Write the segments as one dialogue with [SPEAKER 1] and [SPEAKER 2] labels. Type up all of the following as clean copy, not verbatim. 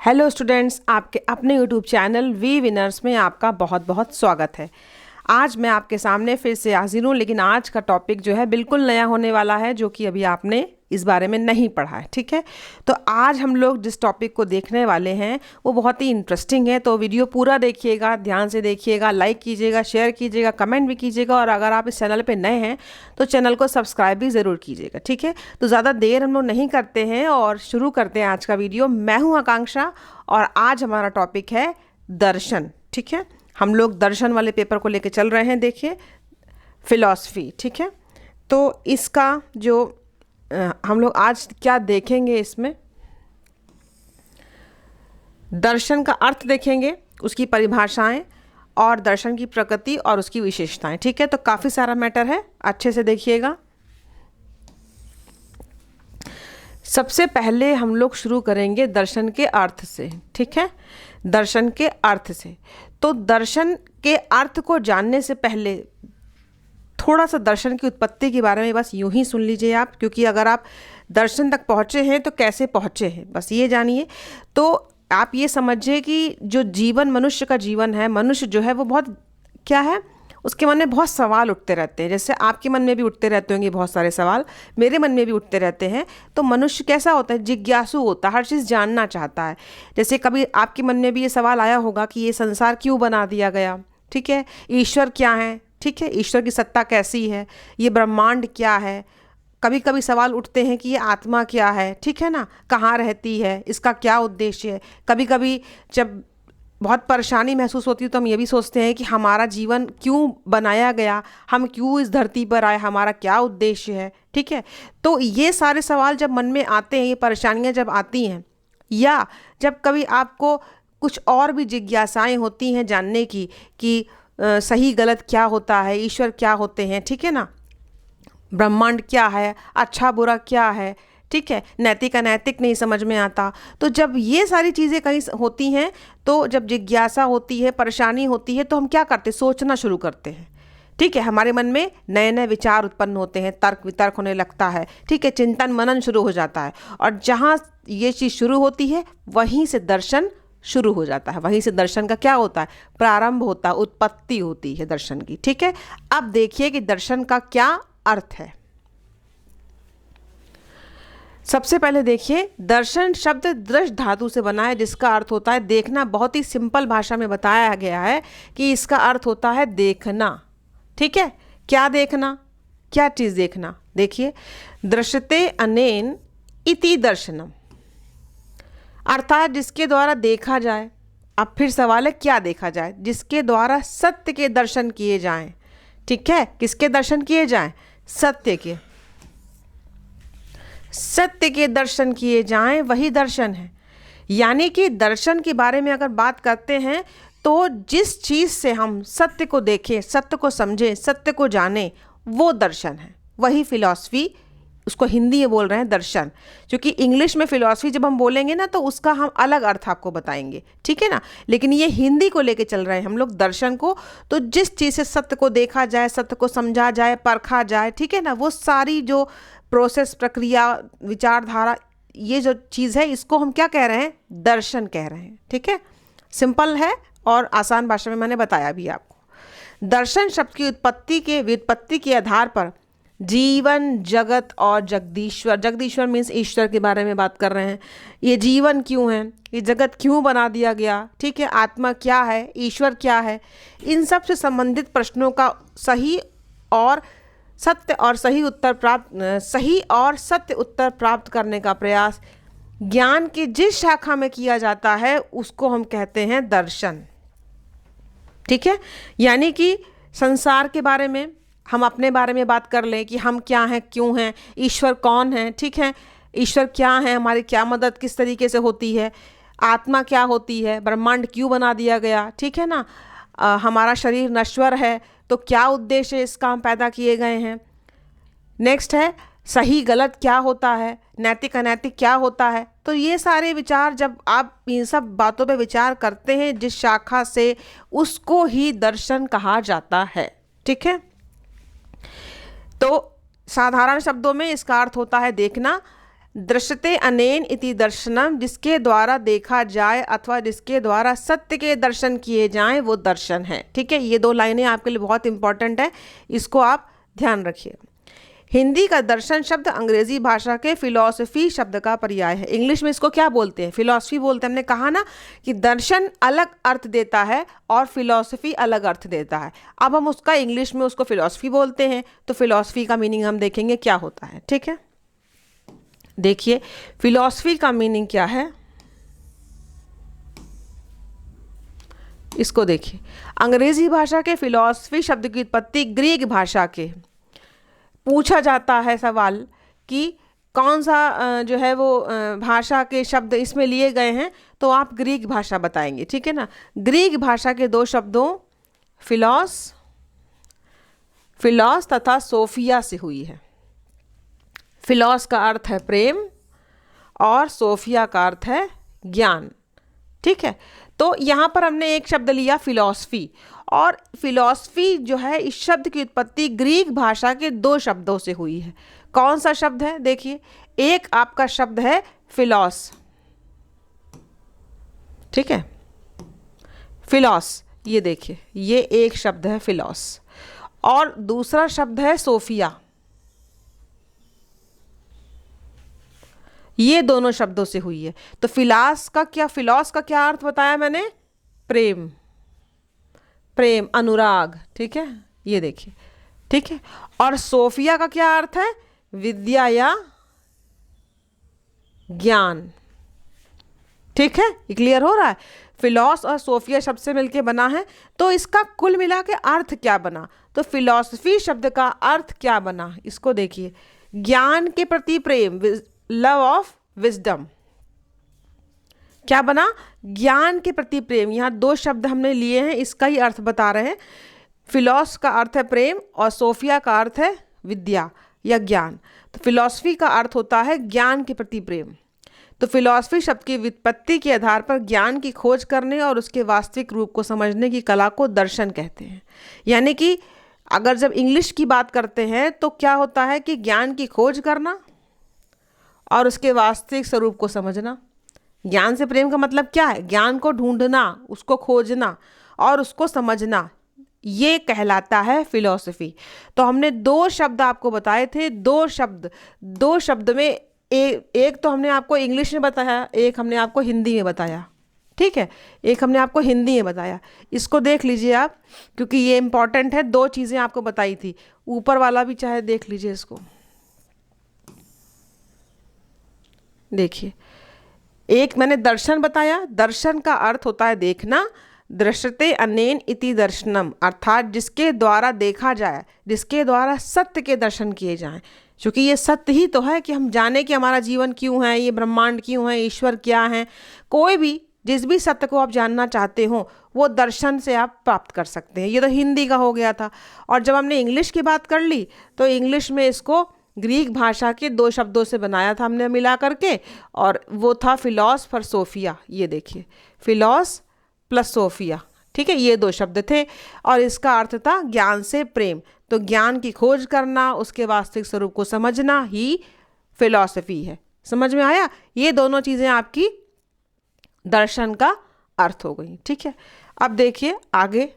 [SPEAKER 1] Hello students, आपके अपने YouTube channel we winners में आपका बहुत बहुत स्वागत है। आज मैं आपके सामने फिर से हाजिर हूँ, लेकिन आज का टॉपिक जो है बिल्कुल नया होने वाला है, जो कि अभी आपने इस बारे में नहीं पढ़ा है। ठीक है, तो आज हम लोग जिस टॉपिक को देखने वाले हैं वो बहुत ही इंटरेस्टिंग है। तो वीडियो पूरा देखिएगा, ध्यान से देखिएगा, लाइक कीजिएगा, शेयर कीजिएगा, कमेंट भी कीजिएगा, और अगर आप इस चैनल पे नए हैं तो चैनल को सब्सक्राइब भी ज़रूर कीजिएगा। ठीक है, तो ज़्यादा देर हम लोग नहीं करते हैं और शुरू करते हैं आज का वीडियो। मैं हूँ आकांक्षा और आज हमारा टॉपिक है दर्शन। ठीक है, हम लोग दर्शन वाले पेपर को लेके चल रहे हैं। देखिए, फिलॉसफी। ठीक है, तो इसका जो हम लोग आज क्या देखेंगे, इसमें दर्शन का अर्थ देखेंगे, उसकी परिभाषाएं और दर्शन की प्रकृति और उसकी विशेषताएं। ठीक है, तो काफ़ी सारा मैटर है, अच्छे से देखिएगा। सबसे पहले हम लोग शुरू करेंगे दर्शन के अर्थ से। ठीक है, दर्शन के अर्थ से। तो दर्शन के अर्थ को जानने से पहले थोड़ा सा दर्शन की उत्पत्ति के बारे में बस यूं ही सुन लीजिए आप, क्योंकि अगर आप दर्शन तक पहुँचे हैं तो कैसे पहुँचे हैं बस ये जानिए। तो आप ये समझिए कि जो जीवन, मनुष्य का जीवन है, मनुष्य जो है वो बहुत क्या है, उसके मन में बहुत सवाल उठते रहते हैं। जैसे आपके मन में भी उठते रहते होंगे बहुत सारे सवाल, मेरे मन में भी उठते रहते हैं। तो मनुष्य कैसा होता है, जिज्ञासु होता है, हर चीज़ जानना चाहता है। जैसे कभी आपके मन में भी ये सवाल आया होगा कि ये संसार क्यों बना दिया गया। ठीक है, ईश्वर क्या है, ठीक है, ईश्वर की सत्ता कैसी है, ये ब्रह्मांड क्या है। कभी कभी सवाल उठते हैं कि ये आत्मा क्या है, ठीक है ना, कहाँ रहती है, इसका क्या उद्देश्य है। कभी कभी जब बहुत परेशानी महसूस होती है तो हम ये भी सोचते हैं कि हमारा जीवन क्यों बनाया गया, हम क्यों इस धरती पर आए, हमारा क्या उद्देश्य है। ठीक है, तो ये सारे सवाल जब मन में आते हैं, ये परेशानियां जब आती हैं, या जब कभी आपको कुछ और भी जिज्ञासाएं होती हैं जानने की कि सही गलत क्या होता है, ईश्वर क्या होते हैं, ठीक है ना, ब्रह्मांड क्या है, अच्छा बुरा क्या है, ठीक है, नैतिक अनैतिक नहीं समझ में आता। तो जब ये सारी चीज़ें कहीं होती हैं, तो जब जिज्ञासा होती है, परेशानी होती है, तो हम क्या करते हैं, सोचना शुरू करते हैं। ठीक है, हमारे मन में नए नए विचार उत्पन्न होते हैं, तर्क वितर्क होने लगता है। ठीक है, चिंतन मनन शुरू हो जाता है, और जहाँ ये चीज़ शुरू होती है वहीं से दर्शन शुरू हो जाता है। वहीं से दर्शन का क्या होता है, प्रारंभ होता है, उत्पत्ति होती है दर्शन की। ठीक है, अब देखिए कि दर्शन का क्या अर्थ है। सबसे पहले देखिए, दर्शन शब्द दृश धातु से बना है, जिसका अर्थ होता है देखना। बहुत ही सिंपल भाषा में बताया गया है कि इसका अर्थ होता है देखना। ठीक है, क्या देखना, क्या चीज़ देखना। देखिए, दृश्यते अनेन इति दर्शनम, अर्थात जिसके द्वारा देखा जाए। अब फिर सवाल है, क्या देखा जाए, जिसके द्वारा सत्य के दर्शन किए जाएं। ठीक है, किसके दर्शन किए जाएं, सत्य के, सत्य के दर्शन किए जाएं, वही दर्शन है। यानी कि दर्शन के बारे में अगर बात करते हैं तो जिस चीज़ से हम सत्य को देखें, सत्य को समझें, सत्य को जानें, वो दर्शन है। वही फिलॉसफी, उसको हिंदी में बोल रहे हैं दर्शन, क्योंकि इंग्लिश में फिलॉसफी जब हम बोलेंगे ना तो उसका हम अलग अर्थ आपको बताएंगे। ठीक है ना, लेकिन ये हिंदी को लेके चल रहे हैं हम लोग दर्शन को। तो जिस चीज़ से सत्य को देखा जाए, सत्य को समझा जाए, परखा जाए, ठीक है ना, वो सारी जो प्रोसेस, प्रक्रिया, विचारधारा, ये जो चीज़ है, इसको हम क्या कह रहे हैं, दर्शन कह रहे हैं। ठीक है, सिंपल है और आसान भाषा में मैंने बताया भी आपको। दर्शन शब्द की व्युत्पत्ति के आधार पर जीवन, जगत और जगदीश्वर, जगदीश्वर मीन्स ईश्वर के बारे में बात कर रहे हैं। ये जीवन क्यों है, ये जगत क्यों बना दिया गया, ठीक है, आत्मा क्या है, ईश्वर क्या है, इन सब से संबंधित प्रश्नों का सही और सत्य और सत्य उत्तर प्राप्त करने का प्रयास ज्ञान की जिस शाखा में किया जाता है उसको हम कहते हैं दर्शन। ठीक है, यानी कि संसार के बारे में, हम अपने बारे में बात कर लें कि हम क्या हैं, क्यों हैं, ईश्वर कौन है, ठीक है, ईश्वर क्या है, हमारी क्या मदद किस तरीके से होती है, आत्मा क्या होती है, ब्रह्मांड क्यों बना दिया गया, ठीक है ना, हमारा शरीर नश्वर है तो क्या उद्देश्य है इसका, हम पैदा किए गए हैं। नेक्स्ट है, सही गलत क्या होता है, नैतिक अनैतिक क्या होता है। तो ये सारे विचार, जब आप इन सब बातों पे विचार करते हैं जिस शाखा से, उसको ही दर्शन कहा जाता है। ठीक है, तो साधारण शब्दों में इसका अर्थ होता है देखना, दृश्यते अनेन इति दर्शनम, जिसके द्वारा देखा जाए अथवा जिसके द्वारा सत्य के दर्शन किए जाएं वो दर्शन है। ठीक है, ये 2 लाइनें आपके लिए बहुत इंपॉर्टेंट है, इसको आप ध्यान रखिए। हिंदी का दर्शन शब्द अंग्रेजी भाषा के फिलॉसफी शब्द का पर्याय है। इंग्लिश में इसको क्या बोलते हैं? फिलॉसफी बोलते हैं। हमने कहा ना कि दर्शन अलग अर्थ देता है और फिलॉसफी अलग अर्थ देता है। अब हम उसका इंग्लिश में उसको फिलॉसफी बोलते हैं, तो फिलॉसफी का मीनिंग हम देखेंगे क्या होता है। ठीक है, देखिए फिलॉसफी का मीनिंग क्या है, इसको देखिए। अंग्रेजी भाषा के फिलॉसफी शब्द की उत्पत्ति ग्रीक भाषा के, पूछा जाता है सवाल कि कौन सा जो है वो भाषा के शब्द इसमें लिए गए हैं, तो आप ग्रीक भाषा बताएंगे। ठीक है ना, ग्रीक भाषा के 2 शब्दों फिलॉस तथा सोफिया से हुई है। फिलॉस का अर्थ है प्रेम और सोफिया का अर्थ है ज्ञान। ठीक है, तो यहाँ पर हमने एक शब्द लिया फिलॉसफी, और फिलॉसफी जो है इस शब्द की उत्पत्ति ग्रीक भाषा के 2 शब्दों से हुई है। कौन सा शब्द है? देखिए, एक आपका शब्द है फिलॉस, ठीक है, फिलॉस, ये देखिए ये एक शब्द है फिलॉस, और दूसरा शब्द है सोफिया। ये दोनों शब्दों से हुई है। तो फिलॉस का क्या अर्थ बताया मैंने? प्रेम, प्रेम, अनुराग। ठीक है, ये देखिए। ठीक है, और सोफिया का क्या अर्थ है? विद्या या ज्ञान। ठीक है, ये क्लियर हो रहा है? फिलॉस और सोफिया शब्द से मिलके बना है, तो इसका कुल मिला के अर्थ क्या बना? तो फिलॉसफी शब्द का अर्थ क्या बना, इसको देखिए। ज्ञान के प्रति प्रेम, लव ऑफ विजडम। क्या बना? ज्ञान के प्रति प्रेम। यहाँ 2 शब्द हमने लिए हैं, इसका ही अर्थ बता रहे हैं। फिलॉस का अर्थ है प्रेम और सोफिया का अर्थ है विद्या या ज्ञान। तो फिलॉसफी का अर्थ होता है ज्ञान के प्रति प्रेम। तो फिलॉसफी शब्द की व्युत्पत्ति के आधार पर ज्ञान की खोज करने और उसके वास्तविक रूप को समझने की कला को दर्शन कहते हैं। यानी कि अगर जब इंग्लिश की बात करते हैं तो क्या होता है कि ज्ञान की खोज करना और उसके वास्तविक स्वरूप को समझना। ज्ञान से प्रेम का मतलब क्या है? ज्ञान को ढूंढना, उसको खोजना और उसको समझना, ये कहलाता है फिलॉसफी। तो हमने 2 शब्द आपको बताए थे। 2 शब्द में एक तो हमने आपको इंग्लिश में बताया, एक हमने आपको हिंदी में बताया। ठीक है, एक हमने आपको हिंदी में बताया। इसको देख लीजिए आप, क्योंकि ये इंपॉर्टेंट है। 2 चीज़ें आपको बताई थी, ऊपर वाला भी चाहे देख लीजिए इसको। देखिए, एक मैंने दर्शन बताया। दर्शन का अर्थ होता है देखना। दृश्यते अनेन इति दर्शनम, अर्थात जिसके द्वारा देखा जाए, जिसके द्वारा सत्य के दर्शन किए जाएं। क्योंकि ये सत्य ही तो है कि हम जाने कि हमारा जीवन क्यों है, ये ब्रह्मांड क्यों है, ईश्वर क्या है। कोई भी जिस भी सत्य को आप जानना चाहते हो वो दर्शन से आप प्राप्त कर सकते हैं। ये तो हिंदी का हो गया था। और जब हमने इंग्लिश की बात कर ली तो इंग्लिश में इसको ग्रीक भाषा के 2 शब्दों से बनाया था हमने मिला करके, और वो था फिलॉस फॉर सोफिया। ये देखिए, फिलॉस प्लस सोफिया। ठीक है, ये 2 शब्द थे और इसका अर्थ था ज्ञान से प्रेम। तो ज्ञान की खोज करना, उसके वास्तविक स्वरूप को समझना ही फिलॉसफी है। समझ में आया? ये दोनों चीज़ें आपकी दर्शन का अर्थ हो गई। ठीक है, अब देखिए आगे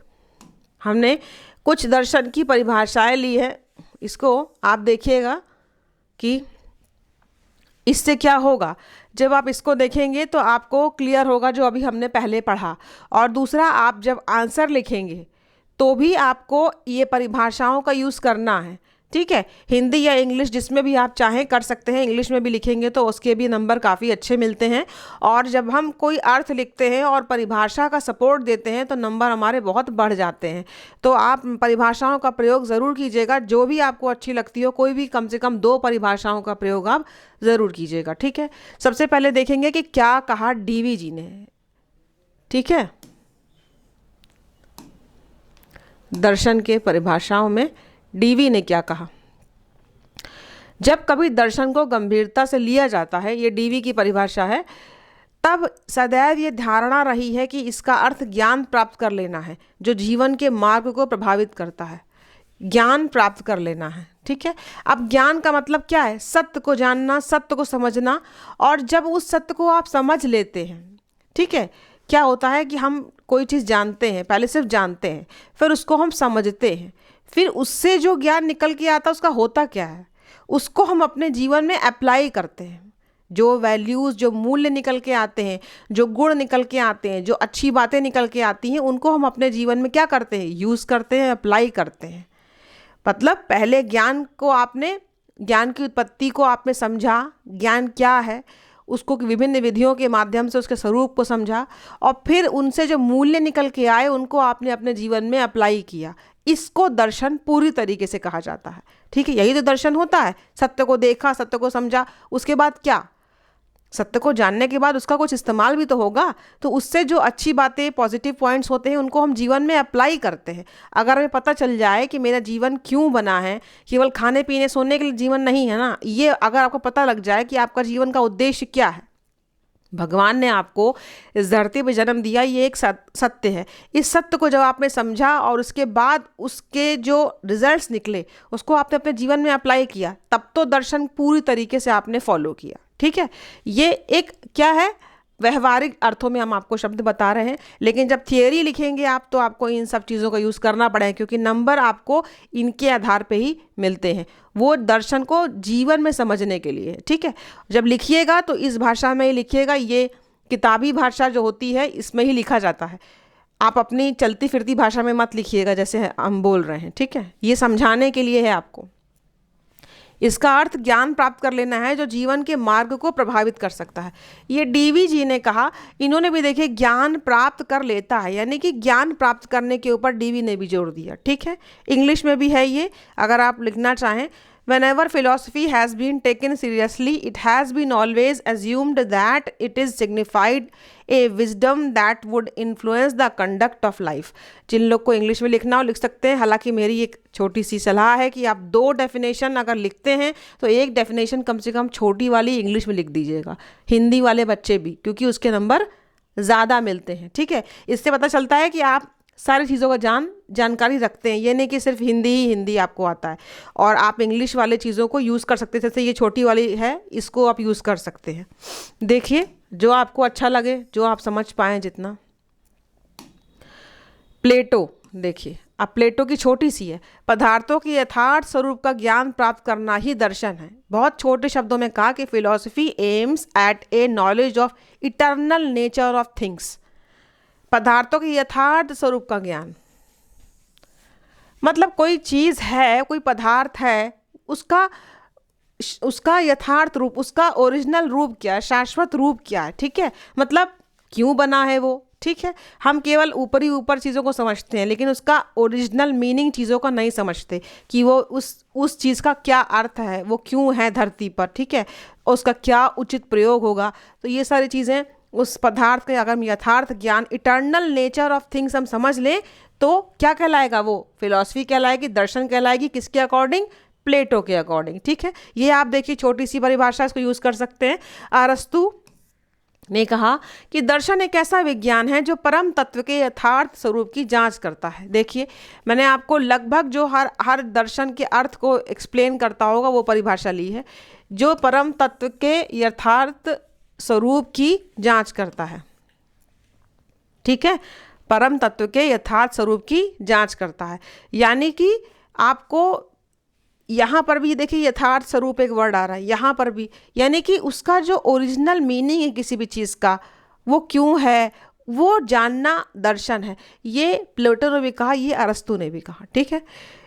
[SPEAKER 1] हमने कुछ दर्शन की परिभाषाएं ली है। इसको आप देखिएगा कि इससे क्या होगा। जब आप इसको देखेंगे तो आपको क्लियर होगा जो अभी हमने पहले पढ़ा। और दूसरा, आप जब आंसर लिखेंगे तो भी आपको ये परिभाषाओं का यूज़ करना है। ठीक है, हिंदी या इंग्लिश जिसमें भी आप चाहें कर सकते हैं। इंग्लिश में भी लिखेंगे तो उसके भी नंबर काफ़ी अच्छे मिलते हैं। और जब हम कोई अर्थ लिखते हैं और परिभाषा का सपोर्ट देते हैं तो नंबर हमारे बहुत बढ़ जाते हैं। तो आप परिभाषाओं का प्रयोग ज़रूर कीजिएगा, जो भी आपको अच्छी लगती हो। कोई भी कम से कम 2 परिभाषाओं का प्रयोग आप ज़रूर कीजिएगा। ठीक है, सबसे पहले देखेंगे कि क्या कहा डीवी जी ने। ठीक है, दर्शन के परिभाषाओं में डीवी ने क्या कहा। जब कभी दर्शन को गंभीरता से लिया जाता है, ये डीवी की परिभाषा है, तब सदैव ये धारणा रही है कि इसका अर्थ ज्ञान प्राप्त कर लेना है जो जीवन के मार्ग को प्रभावित करता है। ज्ञान प्राप्त कर लेना है, ठीक है। अब ज्ञान का मतलब क्या है? सत्य को जानना, सत्य को समझना। और जब उस सत्य को आप समझ लेते हैं, ठीक है, क्या होता है कि हम कोई चीज़ जानते हैं, पहले सिर्फ जानते हैं, फिर उसको हम समझते हैं, फिर उससे जो ज्ञान निकल के आता है उसका होता क्या है, उसको हम अपने जीवन में अप्लाई करते हैं। जो वैल्यूज़, जो मूल्य निकल के आते हैं, जो गुण निकल के आते हैं, जो अच्छी बातें निकल के आती हैं, उनको हम अपने जीवन में क्या करते हैं? यूज़ करते हैं, अप्लाई करते हैं। मतलब पहले ज्ञान को आपने, ज्ञान की उत्पत्ति को आपने समझा, ज्ञान क्या है, उसको विभिन्न विधियों के माध्यम से उसके स्वरूप को समझा, और फिर उनसे जो मूल्य निकल के आए उनको आपने अपने जीवन में अप्लाई किया। इसको दर्शन पूरी तरीके से कहा जाता है, ठीक है। यही तो दर्शन होता है। सत्य को देखा, सत्य को समझा, उसके बाद क्या? सत्य को जानने के बाद उसका कुछ इस्तेमाल भी तो होगा। तो उससे जो अच्छी बातें, पॉजिटिव पॉइंट्स होते हैं, उनको हम जीवन में अप्लाई करते हैं। अगर हमें पता चल जाए कि मेरा जीवन क्यों बना है, केवल खाने पीने सोने के लिए जीवन नहीं है ना, ये अगर आपको पता लग जाए कि आपका जीवन का उद्देश्य क्या है, भगवान ने आपको इस धरती पर जन्म दिया, ये एक सत्य है। इस सत्य को जब आपने समझा और उसके बाद उसके जो रिजल्ट्स निकले उसको आपने अपने जीवन में अप्लाई किया, तब तो दर्शन पूरी तरीके से आपने फॉलो किया, ठीक है। ये एक क्या है, व्यवहारिक अर्थों में हम आपको शब्द बता रहे हैं, लेकिन जब थियरी लिखेंगे आप तो आपको इन सब चीज़ों का यूज़ करना पड़ेगा, क्योंकि नंबर आपको इनके आधार पे ही मिलते हैं, वो दर्शन को जीवन में समझने के लिए, ठीक है। जब लिखिएगा तो इस भाषा में ही लिखिएगा, ये किताबी भाषा जो होती है इसमें ही लिखा जाता है। आप अपनी चलती फिरती भाषा में मत लिखिएगा जैसे हम बोल रहे हैं, ठीक है। ये समझाने के लिए है आपको। इसका अर्थ ज्ञान प्राप्त कर लेना है जो जीवन के मार्ग को प्रभावित कर सकता है। ये डीवी जी ने कहा, इन्होंने भी देखिए ज्ञान प्राप्त कर लेता है, यानी कि ज्ञान प्राप्त करने के ऊपर डीवी ने भी जोर दिया, ठीक है। इंग्लिश में भी है ये, अगर आप लिखना चाहें। Whenever philosophy has been taken seriously, it has been always assumed that it is signified a wisdom that would influence the conduct of life। जिन लोग को इंग्लिश में लिखना हो लिख सकते हैं, हालांकि मेरी एक छोटी सी सलाह है कि आप 2 डेफिनेशन अगर लिखते हैं तो एक डेफिनेशन कम से कम छोटी वाली इंग्लिश में लिख दीजिएगा, हिंदी वाले बच्चे भी, क्योंकि उसके नंबर ज़्यादा मिलते हैं, ठीक है। इससे पता चलता है कि आप सारी चीज़ों का जानकारी रखते हैं, ये नहीं कि सिर्फ हिंदी ही हिंदी आपको आता है, और आप इंग्लिश वाले चीज़ों को यूज़ कर सकते हैं। जैसे ये छोटी वाली है, इसको आप यूज़ कर सकते हैं। देखिए जो आपको अच्छा लगे, जो आप समझ पाएँ जितना। प्लेटो, देखिए अब प्लेटो की छोटी सी है, पदार्थों के यथार्थ स्वरूप का ज्ञान प्राप्त करना ही दर्शन है। बहुत छोटे शब्दों में कहा कि philosophy aims at A knowledge of eternal nature of things. पदार्थों के यथार्थ स्वरूप का ज्ञान मतलब कोई चीज़ है, कोई पदार्थ है, उसका यथार्थ रूप, उसका ओरिजिनल रूप क्या है, शाश्वत रूप क्या है, ठीक है। मतलब क्यों बना है वो, ठीक है। हम केवल ऊपर चीज़ों को समझते हैं, लेकिन उसका ओरिजिनल मीनिंग चीज़ों का नहीं समझते कि वो उस चीज़ का क्या अर्थ है, वो क्यों है धरती पर, ठीक है, और उसका क्या उचित प्रयोग होगा। तो ये सारी चीज़ें उस पदार्थ के अगर हम यथार्थ ज्ञान, इटर्नल नेचर ऑफ थिंग्स हम समझ लें तो क्या कहलाएगा, वो फिलॉसफी कहलाएगी, दर्शन कहलाएगी। किसके अकॉर्डिंग? प्लेटो के अकॉर्डिंग, ठीक है। ये आप देखिए छोटी सी परिभाषा, इसको यूज़ कर सकते हैं। अरस्तु ने कहा कि दर्शन एक ऐसा विज्ञान है जो परम तत्व के यथार्थ स्वरूप की जांच करता है। देखिए मैंने आपको लगभग जो हर दर्शन के अर्थ को एक्सप्लेन करता होगा वो परिभाषा ली है, जो परम तत्व के यथार्थ स्वरूप की जांच करता है, ठीक है। परम तत्व के यथार्थ स्वरूप की जांच करता है, यानी कि आपको यहाँ पर भी देखिए यथार्थ स्वरूप एक वर्ड आ रहा है, यहाँ पर भी, यानी कि उसका जो ओरिजिनल मीनिंग है किसी भी चीज़ का, वो क्यों है, वो जानना दर्शन है। ये प्लेटो ने भी कहा, ये अरस्तु ने भी कहा, ठीक है।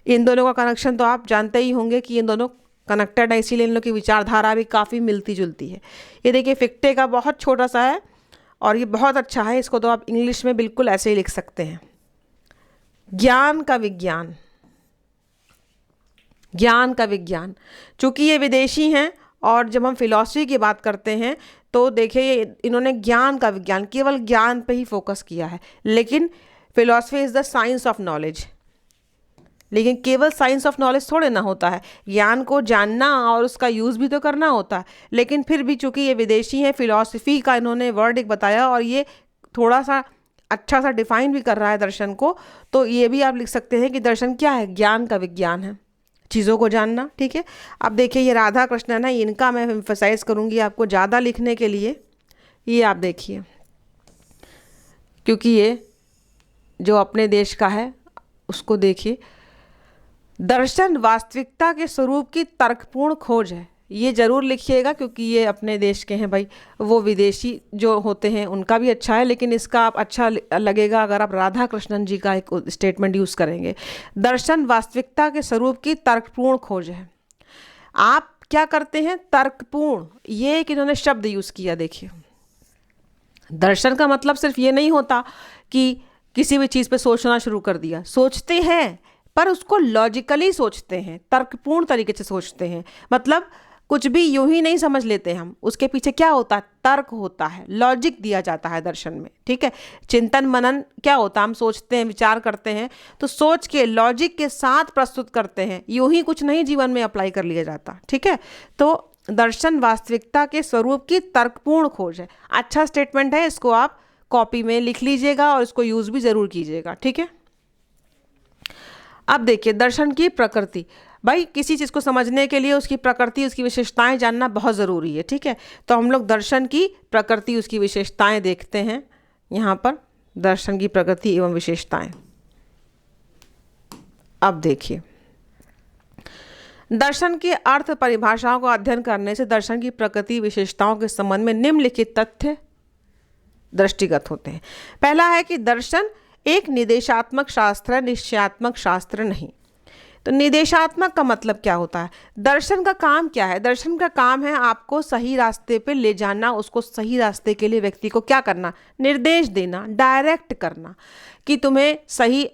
[SPEAKER 1] इन दोनों का कनेक्शन तो आप जानते ही होंगे कि इन दोनों कनेक्टेड है, इसीलिए इन लोगों की विचारधारा भी काफ़ी मिलती जुलती है। ये देखिए फिक्टे का बहुत छोटा सा है और ये बहुत अच्छा है, इसको तो आप इंग्लिश में बिल्कुल ऐसे ही लिख सकते हैं। ज्ञान का विज्ञान, ज्ञान का विज्ञान, चूँकि ये विदेशी हैं और जब हम फिलॉसफी की बात करते हैं तो देखिए इन्होंने ज्ञान का विज्ञान, केवल ज्ञान पे ही फोकस किया है। लेकिन philosophy is the science of knowledge, लेकिन केवल साइंस ऑफ नॉलेज थोड़े ना होता है, ज्ञान को जानना और उसका यूज़ भी तो करना होता है। लेकिन फिर भी चूँकि ये विदेशी हैं, फिलॉसफी का इन्होंने वर्ड एक बताया और ये थोड़ा सा अच्छा सा डिफाइन भी कर रहा है दर्शन को, तो ये भी आप लिख सकते हैं कि दर्शन क्या है, ज्ञान का विज्ञान है, चीज़ों को जानना। ठीक है, अब देखिए ये राधा कृष्णन है, इनका मैं एम्फसाइज करूँगी आपको ज़्यादा लिखने के लिए। ये आप देखिए, क्योंकि ये जो अपने देश का है उसको देखिए। दर्शन वास्तविकता के स्वरूप की तर्कपूर्ण खोज है। ये ज़रूर लिखिएगा क्योंकि ये अपने देश के हैं भाई, वो विदेशी जो होते हैं उनका भी अच्छा है, लेकिन इसका आप अच्छा लगेगा अगर आप राधा कृष्णन जी का एक स्टेटमेंट यूज़ करेंगे। दर्शन वास्तविकता के स्वरूप की तर्कपूर्ण खोज है। आप क्या करते हैं, तर्कपूर्ण, ये एक इन्होंने शब्द यूज़ किया। देखिए, दर्शन का मतलब सिर्फ ये नहीं होता कि किसी भी चीज़ पे सोचना शुरू कर दिया, सोचते हैं पर उसको लॉजिकली सोचते हैं, तर्कपूर्ण तरीके से सोचते हैं। मतलब कुछ भी यूं ही नहीं समझ लेते हम, उसके पीछे क्या होता है, तर्क होता है, लॉजिक दिया जाता है दर्शन में। ठीक है, चिंतन मनन क्या होता है, हम सोचते हैं, विचार करते हैं, तो सोच के लॉजिक के साथ प्रस्तुत करते हैं, यूं ही कुछ नहीं जीवन में अप्लाई कर लिया जाता। ठीक है, तो दर्शन वास्तविकता के स्वरूप की तर्कपूर्ण खोज है। अच्छा स्टेटमेंट है, इसको आप कॉपी में लिख लीजिएगा और इसको यूज़ भी ज़रूर कीजिएगा। ठीक है, अब देखिए दर्शन की प्रकृति। भाई किसी चीज़ को समझने के लिए उसकी प्रकृति, उसकी विशेषताएं जानना बहुत ज़रूरी है। ठीक है, तो हम लोग दर्शन की प्रकृति, उसकी विशेषताएं देखते हैं। यहाँ पर दर्शन की प्रकृति एवं विशेषताएं। अब देखिए, दर्शन की अर्थ परिभाषाओं का अध्ययन करने से दर्शन की प्रकृति विशेषताओं के संबंध में निम्नलिखित तथ्य दृष्टिगत होते हैं। पहला है कि दर्शन एक निर्देशात्मक शास्त्र है, निश्चयात्मक शास्त्र नहीं। तो निर्देशात्मक का मतलब क्या होता है, दर्शन का काम क्या है, दर्शन का काम है आपको सही रास्ते पे ले जाना, उसको सही रास्ते के लिए व्यक्ति को क्या करना, निर्देश देना, डायरेक्ट करना, कि तुम्हें सही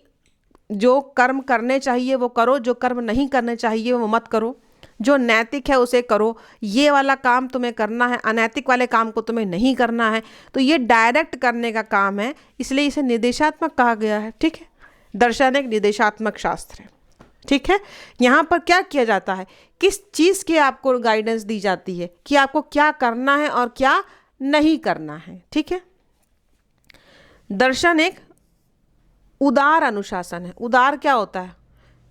[SPEAKER 1] जो कर्म करने चाहिए वो करो, जो कर्म नहीं करने चाहिए वो मत करो, जो नैतिक है उसे करो, ये वाला काम तुम्हें करना है, अनैतिक वाले काम को तुम्हें नहीं करना है। तो ये डायरेक्ट करने का काम है, इसलिए इसे निर्देशात्मक कहा गया है। ठीक है, दर्शन एक निर्देशात्मक शास्त्र है। ठीक है, यहाँ पर क्या किया जाता है, किस चीज़ की आपको गाइडेंस दी जाती है कि आपको क्या करना है और क्या नहीं करना है। ठीक है, दर्शन एक उदार अनुशासन है। उदार क्या होता है,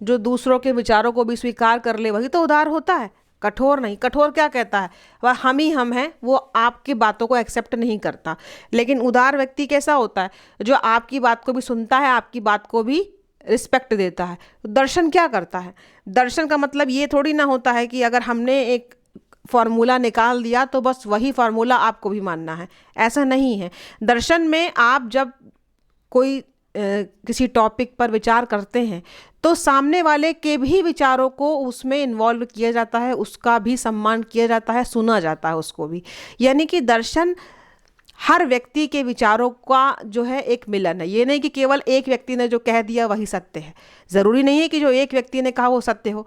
[SPEAKER 1] जो दूसरों के विचारों को भी स्वीकार कर ले, वही तो उदार होता है, कठोर नहीं। कठोर क्या कहता है, वह हम ही हम हैं, वो आपकी बातों को एक्सेप्ट नहीं करता। लेकिन उदार व्यक्ति कैसा होता है, जो आपकी बात को भी सुनता है, आपकी बात को भी रिस्पेक्ट देता है। दर्शन क्या करता है, दर्शन का मतलब ये थोड़ी ना होता है कि अगर हमने एक फार्मूला निकाल दिया तो बस वही फार्मूला आपको भी मानना है, ऐसा नहीं है। दर्शन में आप जब कोई किसी टॉपिक पर विचार करते हैं तो सामने वाले के भी विचारों को उसमें इन्वॉल्व किया जाता है, उसका भी सम्मान किया जाता है, सुना जाता है उसको भी। यानी कि दर्शन हर व्यक्ति के विचारों का जो है एक मिलन है। ये नहीं कि केवल एक व्यक्ति ने जो कह दिया वही सत्य है, ज़रूरी नहीं है कि जो एक व्यक्ति ने कहा वो सत्य हो।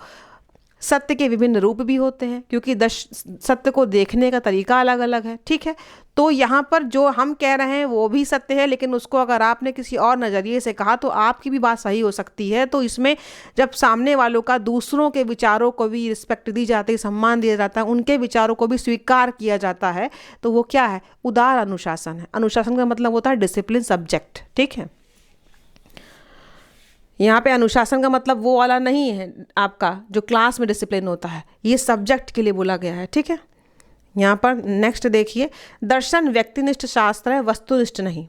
[SPEAKER 1] सत्य के विभिन्न रूप भी होते हैं, क्योंकि सत्य को देखने का तरीका अलग अलग है। ठीक है, तो यहाँ पर जो हम कह रहे हैं वो भी सत्य है, लेकिन उसको अगर आपने किसी और नज़रिए से कहा तो आपकी भी बात सही हो सकती है। तो इसमें जब सामने वालों का, दूसरों के विचारों को भी रिस्पेक्ट दी जाती है, सम्मान दिया जाता है, उनके विचारों को भी स्वीकार किया जाता है, तो वो क्या है, उदार अनुशासन है। अनुशासन का मतलब होता है डिसिप्लिन सब्जेक्ट। ठीक है, यहाँ पे अनुशासन का मतलब वो वाला नहीं है आपका जो क्लास में डिसिप्लिन होता है, ये सब्जेक्ट के लिए बोला गया है। ठीक है, यहाँ पर नेक्स्ट देखिए, दर्शन व्यक्तिनिष्ठ शास्त्र है, वस्तुनिष्ठ नहीं।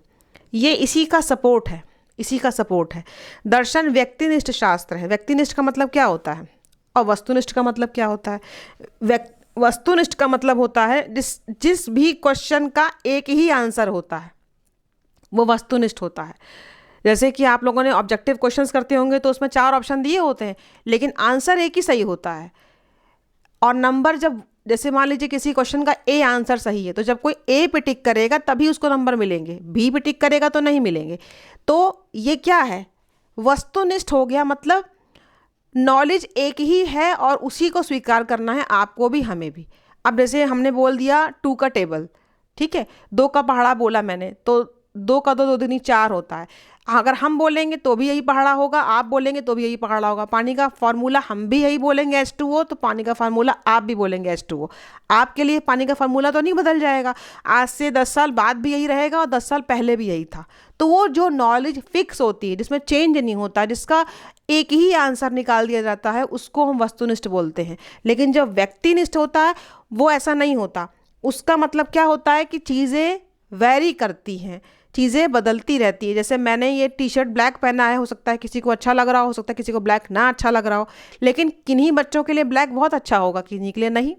[SPEAKER 1] ये इसी का सपोर्ट है, इसी का सपोर्ट है। दर्शन व्यक्तिनिष्ठ शास्त्र है। व्यक्तिनिष्ठ का मतलब क्या होता है और वस्तुनिष्ठ का मतलब क्या होता है। वस्तुनिष्ठ का मतलब होता है जिस भी क्वेश्चन का एक ही आंसर होता है वो वस्तुनिष्ठ होता है। जैसे कि आप लोगों ने ऑब्जेक्टिव क्वेश्चंस करते होंगे तो उसमें 4 ऑप्शन दिए होते हैं, लेकिन आंसर एक ही सही होता है। और नंबर जब, जैसे मान लीजिए किसी क्वेश्चन का ए आंसर सही है, तो जब कोई ए पे टिक करेगा तभी उसको नंबर मिलेंगे, बी पे टिक करेगा तो नहीं मिलेंगे। तो ये क्या है, वस्तुनिष्ठ हो गया। मतलब नॉलेज एक ही है और उसी को स्वीकार करना है, आपको भी हमें भी। अब जैसे हमने बोल दिया 2 का टेबल, ठीक है, 2 का पहाड़ा बोला मैंने, तो 2 का 2 2 दूनी 4 होता है। अगर हम बोलेंगे तो भी यही पढ़ा होगा, आप बोलेंगे तो भी यही पढ़ा होगा। पानी का फार्मूला हम भी यही बोलेंगे H2O, तो पानी का फार्मूला आप भी बोलेंगे H2O। आपके लिए पानी का फार्मूला तो नहीं बदल जाएगा, आज से 10 साल बाद भी यही रहेगा और 10 साल पहले भी यही था। तो वो जो नॉलेज फिक्स होती है, जिसमें चेंज नहीं होता, जिसका एक ही आंसर निकाल दिया जाता है, उसको हम वस्तुनिष्ठ बोलते हैं। लेकिन जब व्यक्तिनिष्ठ होता है वो ऐसा नहीं होता। उसका मतलब क्या होता है कि चीज़ें वैरी करती हैं, चीज़ें बदलती रहती है। जैसे मैंने ये टी शर्ट ब्लैक पहना है, हो सकता है किसी को अच्छा लग रहा हो सकता है किसी को ब्लैक ना अच्छा लग रहा हो, लेकिन किन्हीं बच्चों के लिए ब्लैक बहुत अच्छा होगा, किन्हीं के लिए नहीं।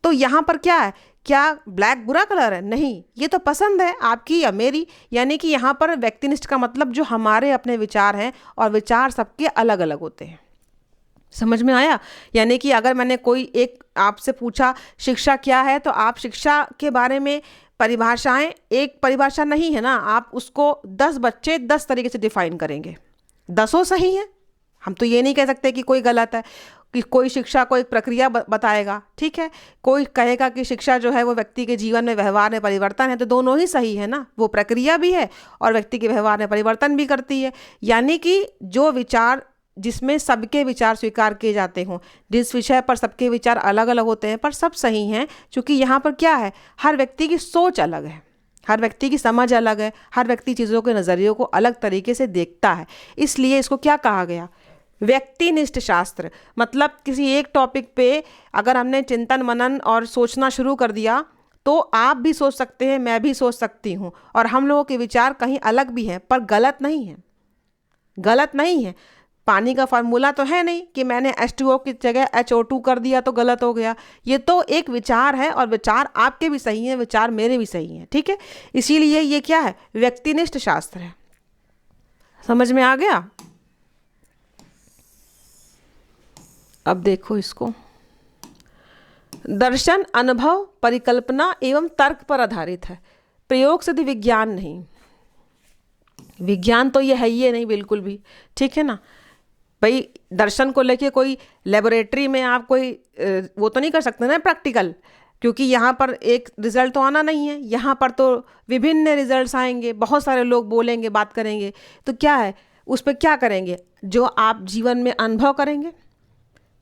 [SPEAKER 1] तो यहाँ पर क्या है, क्या ब्लैक बुरा कलर है? नहीं, ये तो पसंद है आपकी या मेरी। यानी कि यहाँ पर व्यक्तिनिष्ठ का मतलब जो हमारे अपने विचार हैं, और विचार सबके अलग अलग होते हैं। समझ में आया? यानी कि अगर मैंने कोई एक आपसे पूछा शिक्षा क्या है, तो आप शिक्षा के बारे में परिभाषाएं, एक परिभाषा नहीं है ना, आप उसको 10 बच्चे 10 तरीके से डिफाइन करेंगे, 10 सही है। हम तो ये नहीं कह सकते कि कोई गलत है, कि कोई शिक्षा को एक प्रक्रिया बताएगा, ठीक है। कोई कहेगा कि शिक्षा जो है वो व्यक्ति के जीवन में, व्यवहार में परिवर्तन है, तो दोनों ही सही है ना, वो प्रक्रिया भी है और व्यक्ति के व्यवहार में परिवर्तन भी करती है। यानी कि जो विचार, जिसमें सबके विचार स्वीकार किए जाते हों, जिस विषय पर सबके विचार अलग अलग होते हैं पर सब सही हैं, क्योंकि यहाँ पर क्या है, हर व्यक्ति की सोच अलग है, हर व्यक्ति की समझ अलग है, हर व्यक्ति चीज़ों के नज़रियों को अलग तरीके से देखता है। इसलिए इसको क्या कहा गया, व्यक्तिनिष्ठ शास्त्र। मतलब किसी एक टॉपिक पे अगर हमने चिंतन मनन और सोचना शुरू कर दिया, तो आप भी सोच सकते हैं, मैं भी सोच सकती हूँ, और हम लोगों के विचार कहीं अलग भी हैं, पर गलत नहीं है, गलत नहीं है। पानी का फार्मूला तो है नहीं कि मैंने H2O की जगह HO2 कर दिया तो गलत हो गया। ये तो एक विचार है, और विचार आपके भी सही हैं, विचार मेरे भी सही हैं, ठीक है। इसीलिए ये क्या है, व्यक्तिनिष्ठ शास्त्र है। समझ में आ गया? अब देखो इसको, दर्शन अनुभव, परिकल्पना एवं तर्क पर आधारित है, प्रयोग सिद्ध विज्ञान नहीं। विज्ञान तो ये है ही नहीं बिल्कुल भी, ठीक है ना। भाई दर्शन को लेके कोई लेबोरेटरी में आप कोई वो तो नहीं कर सकते ना प्रैक्टिकल, क्योंकि यहाँ पर एक रिजल्ट तो आना नहीं है, यहाँ पर तो विभिन्न रिजल्ट्स आएंगे, बहुत सारे लोग बोलेंगे, बात करेंगे, तो क्या है, उस पर क्या करेंगे, जो आप जीवन में अनुभव करेंगे,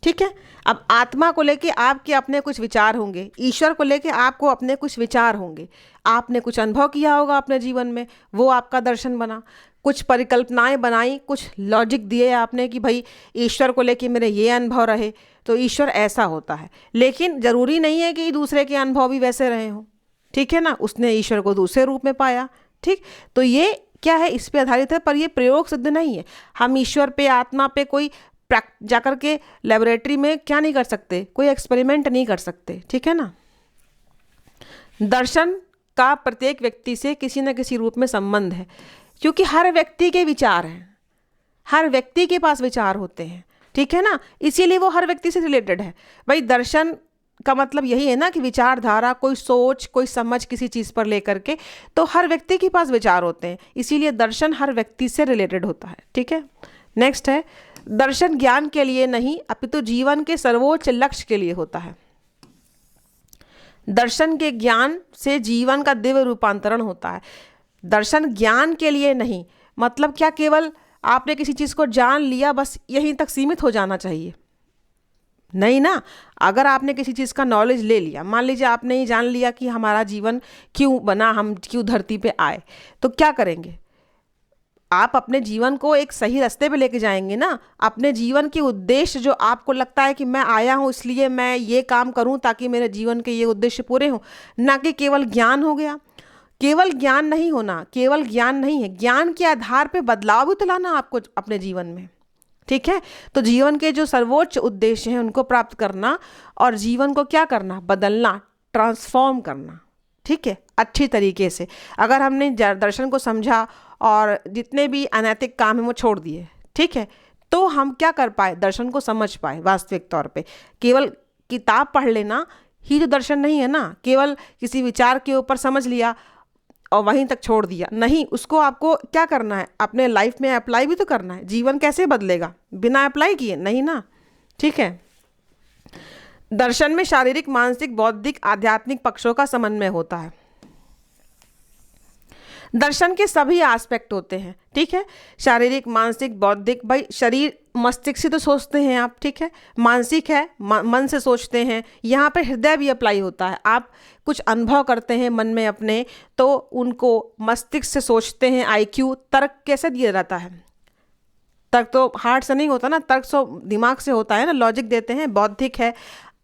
[SPEAKER 1] ठीक है। अब आत्मा को लेके आपके अपने कुछ विचार होंगे, ईश्वर को लेके आपको अपने कुछ विचार होंगे, आपने कुछ अनुभव किया होगा अपने जीवन में, वो आपका दर्शन बना। कुछ परिकल्पनाएं बनाई, कुछ लॉजिक दिए आपने कि भाई ईश्वर को लेके मेरे ये अनुभव रहे, तो ईश्वर ऐसा होता है। लेकिन ज़रूरी नहीं है कि दूसरे के अनुभव भी वैसे रहे हों, ठीक है ना। उसने ईश्वर को दूसरे रूप में पाया, ठीक। तो ये क्या है, इस पे आधारित है, पर ये प्रयोग सिद्ध नहीं है। हम ईश्वर पे, आत्मा पे कोई जाकर के लेबोरेटरी में क्या नहीं कर सकते, कोई एक्सपेरिमेंट नहीं कर सकते, ठीक है ना। दर्शन का प्रत्येक व्यक्ति से किसी न किसी रूप में संबंध है, क्योंकि हर व्यक्ति के विचार हैं, हर व्यक्ति के पास विचार होते हैं, ठीक है ना। इसीलिए वो हर व्यक्ति से रिलेटेड है। भाई दर्शन का मतलब यही है ना कि विचारधारा, कोई सोच, कोई समझ किसी चीज़ पर लेकर के, तो हर व्यक्ति के पास विचार होते हैं, इसीलिए दर्शन हर व्यक्ति से रिलेटेड होता है, ठीक है। नेक्स्ट है, दर्शन ज्ञान के लिए नहीं अपितु जीवन के सर्वोच्च लक्ष्य के लिए होता है। दर्शन के ज्ञान से जीवन का दिव्य रूपांतरण होता है। दर्शन ज्ञान के लिए नहीं, मतलब क्या केवल आपने किसी चीज़ को जान लिया बस यहीं तक सीमित हो जाना चाहिए? नहीं ना। अगर आपने किसी चीज़ का नॉलेज ले लिया, मान लीजिए आपने ये जान लिया कि हमारा जीवन क्यों बना, हम क्यों धरती पे आए, तो क्या करेंगे आप? अपने जीवन को एक सही रास्ते पे लेके जाएंगे ना। अपने जीवन के उद्देश्य जो आपको लगता है कि मैं आया हूँ इसलिए मैं ये काम करूँ ताकि मेरे जीवन के ये उद्देश्य पूरे हों, ना कि केवल ज्ञान हो गया। केवल ज्ञान नहीं होना, केवल ज्ञान नहीं है, ज्ञान के आधार पे बदलाव भी तो लाना आपको अपने जीवन में, ठीक है। तो जीवन के जो सर्वोच्च उद्देश्य हैं उनको प्राप्त करना, और जीवन को क्या करना, बदलना, ट्रांसफॉर्म करना, ठीक है, अच्छी तरीके से। अगर हमने दर्शन को समझा और जितने भी अनैतिक काम हैं वो छोड़ दिए, ठीक है, तो हम क्या कर पाए, दर्शन को समझ पाए वास्तविक तौर पे। केवल किताब पढ़ लेना ही तो दर्शन नहीं है ना, केवल किसी विचार के ऊपर समझ लिया और वहीं तक छोड़ दिया नहीं, उसको आपको क्या करना है, अपने लाइफ में अप्लाई भी तो करना है। जीवन कैसे बदलेगा बिना अप्लाई किए? नहीं ना, ठीक है। दर्शन में शारीरिक, मानसिक, बौद्धिक, आध्यात्मिक पक्षों का समन्वय होता है। दर्शन के सभी एस्पेक्ट होते हैं, ठीक है, शारीरिक, मानसिक, बौद्धिक। भाई शरीर मस्तिष्क से तो सोचते हैं आप, ठीक है, मानसिक है, मन से सोचते हैं, यहाँ पे हृदय भी अप्लाई होता है। आप कुछ अनुभव करते हैं मन में अपने, तो उनको मस्तिष्क से सोचते हैं। आईक्यू, तर्क कैसे दिया जाता है? तर्क तो हार्ट से नहीं होता ना, तर्क तो दिमाग से होता है ना, लॉजिक देते हैं। बौद्धिक है,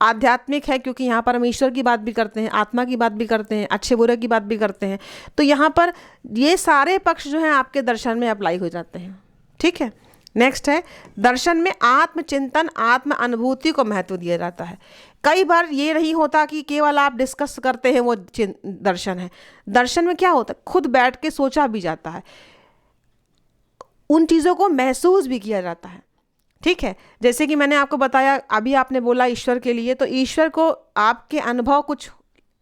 [SPEAKER 1] आध्यात्मिक है, क्योंकि यहाँ पर हम ईश्वर की बात भी करते हैं, आत्मा की बात भी करते हैं, अच्छे बुरे की बात भी करते हैं। तो यहाँ पर ये सारे पक्ष जो हैं आपके दर्शन में अप्लाई हो जाते हैं, ठीक है। नेक्स्ट है, दर्शन में आत्मचिंतन, आत्म अनुभूति को महत्व दिया जाता है। कई बार ये नहीं होता कि केवल आप डिस्कस करते हैं वो दर्शन है। दर्शन में क्या होता है, खुद बैठ के सोचा भी जाता है, उन चीज़ों को महसूस भी किया जाता है, ठीक है। जैसे कि मैंने आपको बताया, अभी आपने बोला ईश्वर के लिए, तो ईश्वर को आपके अनुभव कुछ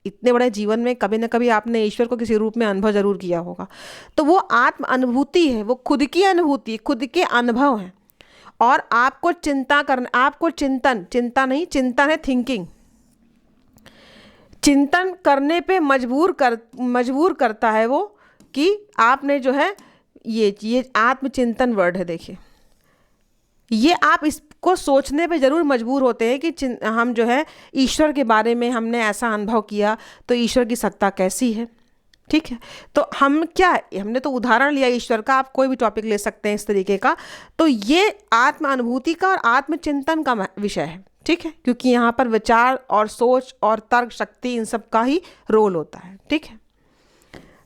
[SPEAKER 1] इतने बड़े जीवन में कभी ना कभी आपने ईश्वर को किसी रूप में अनुभव जरूर किया होगा। तो वो आत्म अनुभूति है, वो खुद की अनुभूति, खुद के अनुभव हैं। और आपको चिंता करना, आपको चिंता नहीं, चिंतन है थिंकिंग। चिंतन करने पे मजबूर करता है वो, कि आपने जो है ये आत्मचिंतन वर्ड है, देखिए, ये आप इसको सोचने पे ज़रूर मजबूर होते हैं कि हम जो है ईश्वर के बारे में हमने ऐसा अनुभव किया, तो ईश्वर की सत्ता कैसी है, ठीक है। तो हमने तो उदाहरण लिया ईश्वर का, आप कोई भी टॉपिक ले सकते हैं इस तरीके का। तो ये आत्म अनुभूति का और आत्मचिंतन का विषय है, ठीक है, क्योंकि यहाँ पर विचार और सोच और तर्क शक्ति, इन सब का ही रोल होता है, ठीक है।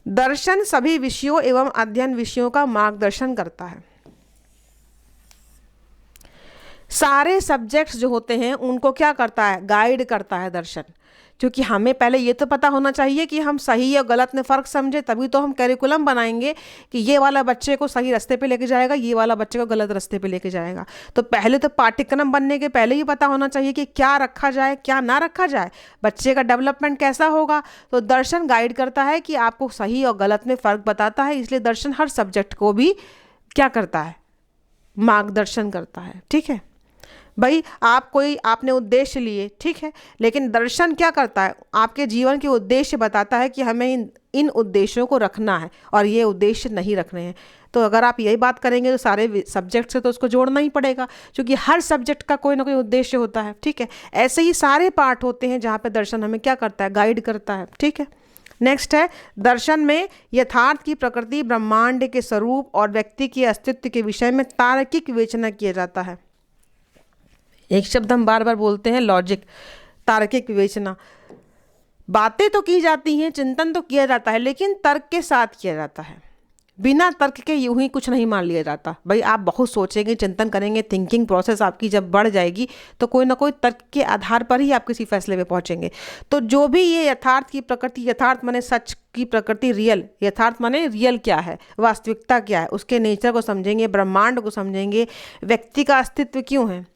[SPEAKER 1] दर्शन सभी विषयों एवं अध्ययन विषयों का मार्गदर्शन करता है। सारे सब्जेक्ट्स जो होते हैं उनको क्या करता है, गाइड करता है दर्शन। क्योंकि हमें पहले ये तो पता होना चाहिए कि हम सही और गलत में फ़र्क समझे, तभी तो हम करिकुलम बनाएंगे कि ये वाला बच्चे को सही रास्ते पे लेके जाएगा, ये वाला बच्चे को गलत रास्ते पे लेके जाएगा। तो पहले तो पाठ्यक्रम बनने के पहले ही पता होना चाहिए कि क्या रखा जाए, क्या ना रखा जाए, बच्चे का डेवलपमेंट कैसा होगा। तो दर्शन गाइड करता है कि आपको सही और गलत में फ़र्क बताता है। इसलिए दर्शन हर सब्जेक्ट को भी क्या करता है, मार्गदर्शन करता है, ठीक है। भाई आपने उद्देश्य लिए, ठीक है, लेकिन दर्शन क्या करता है, आपके जीवन के उद्देश्य बताता है कि हमें इन उद्देश्यों को रखना है और ये उद्देश्य नहीं रखने हैं। तो अगर आप यही बात करेंगे तो सारे सब्जेक्ट से तो उसको जोड़ना ही पड़ेगा, क्योंकि हर सब्जेक्ट का कोई ना कोई उद्देश्य होता है, ठीक है। ऐसे ही सारे पार्ट होते हैं जहाँ पे दर्शन हमें क्या करता है, गाइड करता है, ठीक है। नेक्स्ट है, दर्शन में यथार्थ की प्रकृति, ब्रह्मांड के स्वरूप और व्यक्ति के अस्तित्व के विषय में तार्किक विवेचना किया जाता है। एक शब्द हम बार बार बोलते हैं, लॉजिक, तार्किक विवेचना। बातें तो की जाती हैं, चिंतन तो किया जाता है, लेकिन तर्क के साथ किया जाता है। बिना तर्क के यूं ही कुछ नहीं मान लिया जाता। भाई आप बहुत सोचेंगे, चिंतन करेंगे, थिंकिंग प्रोसेस आपकी जब बढ़ जाएगी तो कोई ना कोई तर्क के आधार पर ही आप किसी फैसले पे पहुंचेंगे। तो जो भी ये यथार्थ की प्रकृति, यथार्थ माने सच की प्रकृति, रियल, यथार्थ माने रियल क्या है, वास्तविकता क्या है, उसके नेचर को समझेंगे, ब्रह्मांड को समझेंगे, व्यक्ति का अस्तित्व क्यों है,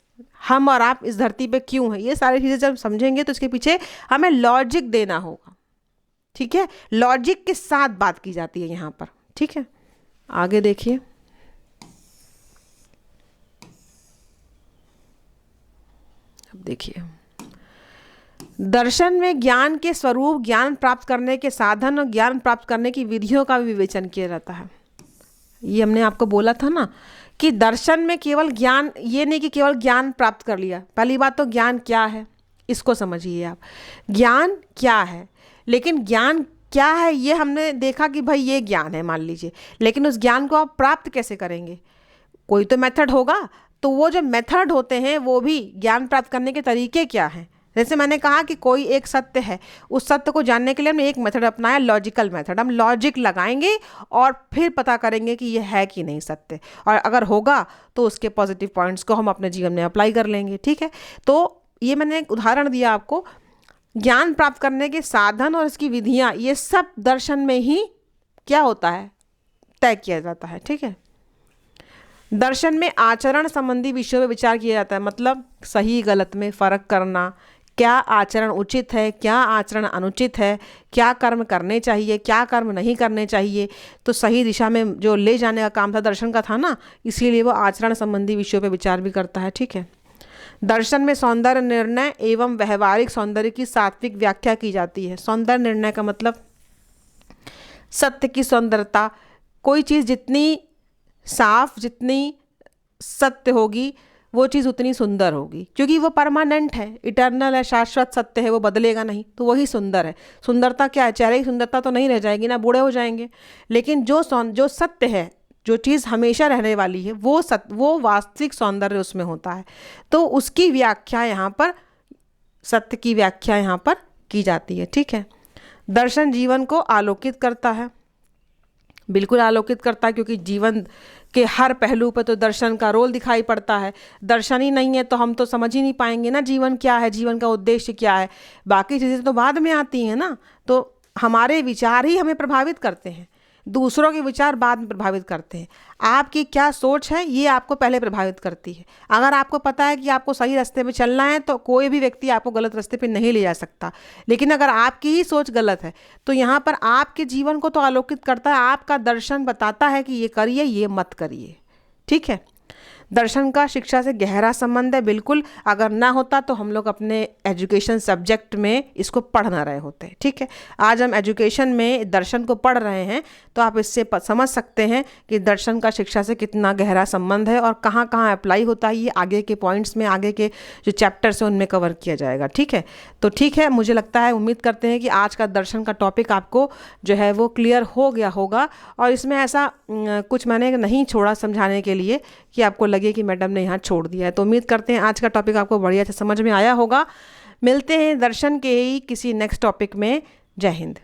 [SPEAKER 1] हम और आप इस धरती पे क्यों हैं, ये सारी चीज़ें जब समझेंगे तो इसके पीछे हमें लॉजिक देना होगा, ठीक है। लॉजिक के साथ बात की जाती है यहाँ पर, ठीक है। आगे देखिए, अब देखिए, दर्शन में ज्ञान के स्वरूप, ज्ञान प्राप्त करने के साधन और ज्ञान प्राप्त करने की विधियों का विवेचन किया जाता है। ये हमने आपको बोला था ना कि दर्शन में केवल ज्ञान, ये नहीं कि केवल ज्ञान प्राप्त कर लिया। पहली बात तो ज्ञान क्या है, इसको समझिए आप, ज्ञान क्या है। लेकिन ज्ञान क्या है ये हमने देखा कि भाई ये ज्ञान है मान लीजिए, लेकिन उस ज्ञान को आप प्राप्त कैसे करेंगे, कोई तो मेथड होगा। तो वो जो मेथड होते हैं वो भी, ज्ञान प्राप्त करने के तरीके क्या हैं। जैसे मैंने कहा कि कोई एक सत्य है, उस सत्य को जानने के लिए हमने एक मेथड अपनाया, लॉजिकल मेथड। हम लॉजिक लगाएंगे और फिर पता करेंगे कि ये है कि नहीं सत्य, और अगर होगा तो उसके पॉजिटिव पॉइंट्स को हम अपने जीवन में अप्लाई कर लेंगे, ठीक है। तो ये मैंने एक उदाहरण दिया आपको। ज्ञान प्राप्त करने के साधन और इसकी विधियाँ, ये सब दर्शन में ही क्या होता है, तय किया जाता है, ठीक है। दर्शन में आचरण संबंधी विषयों पर विचार किया जाता है, मतलब सही गलत में फ़र्क करना, क्या आचरण उचित है, क्या आचरण अनुचित है, क्या कर्म करने चाहिए, क्या कर्म नहीं करने चाहिए। तो सही दिशा में जो ले जाने का काम था दर्शन का था ना, इसीलिए वो आचरण संबंधी विषयों पे विचार भी करता है, ठीक है। दर्शन में सौंदर्य निर्णय एवं व्यवहारिक सौंदर्य की सात्विक व्याख्या की जाती है। सौंदर्य निर्णय का मतलब सत्य की सुंदरता, कोई चीज़ जितनी साफ, जितनी सत्य होगी वो चीज़ उतनी सुंदर होगी, क्योंकि वो परमानेंट है, इटर्नल है, शाश्वत सत्य है, वो बदलेगा नहीं, तो वही सुंदर है। सुंदरता क्या है? चेहरे की सुंदरता तो नहीं रह जाएगी ना, बूढ़े हो जाएंगे। लेकिन जो सत्य है, जो चीज़ हमेशा रहने वाली है, वो वास्तविक सौंदर्य उसमें होता है। तो उसकी व्याख्या यहाँ पर, सत्य की व्याख्या यहाँ पर की जाती है। ठीक है। दर्शन जीवन को आलोकित करता है, बिल्कुल आलोकित करता है, क्योंकि जीवन के हर पहलू पर तो दर्शन का रोल दिखाई पड़ता है। दर्शन ही नहीं है तो हम तो समझ ही नहीं पाएंगे ना जीवन क्या है, जीवन का उद्देश्य क्या है। बाकी चीज़ें तो बाद में आती हैं ना। तो हमारे विचार ही हमें प्रभावित करते हैं, दूसरों के विचार बाद में प्रभावित करते हैं। आपकी क्या सोच है ये आपको पहले प्रभावित करती है। अगर आपको पता है कि आपको सही रास्ते पे चलना है तो कोई भी व्यक्ति आपको गलत रास्ते पे नहीं ले जा सकता। लेकिन अगर आपकी ही सोच गलत है तो यहाँ पर आपके जीवन को तो आलोकित करता है, आपका दर्शन बताता है कि ये करिए, ये मत करिए। ठीक है। दर्शन का शिक्षा से गहरा संबंध है, बिल्कुल। अगर ना होता तो हम लोग अपने एजुकेशन सब्जेक्ट में इसको पढ़ ना रहे होते। ठीक है। आज हम एजुकेशन में दर्शन को पढ़ रहे हैं, तो आप इससे समझ सकते हैं कि दर्शन का शिक्षा से कितना गहरा संबंध है और कहाँ कहाँ अप्लाई होता है। ये आगे के पॉइंट्स में, आगे के जो चैप्टर्स हैं उनमें कवर किया जाएगा। ठीक है। तो ठीक है, मुझे लगता है, उम्मीद करते हैं कि आज का दर्शन का टॉपिक आपको जो है वो क्लियर हो गया होगा, और इसमें ऐसा कुछ मैंने नहीं छोड़ा समझाने के लिए कि आपको लगे कि मैडम ने यहाँ छोड़ दिया है। तो उम्मीद करते हैं आज का टॉपिक आपको बढ़िया से समझ में आया होगा। मिलते हैं दर्शन के ही किसी नेक्स्ट टॉपिक में। जय हिंद।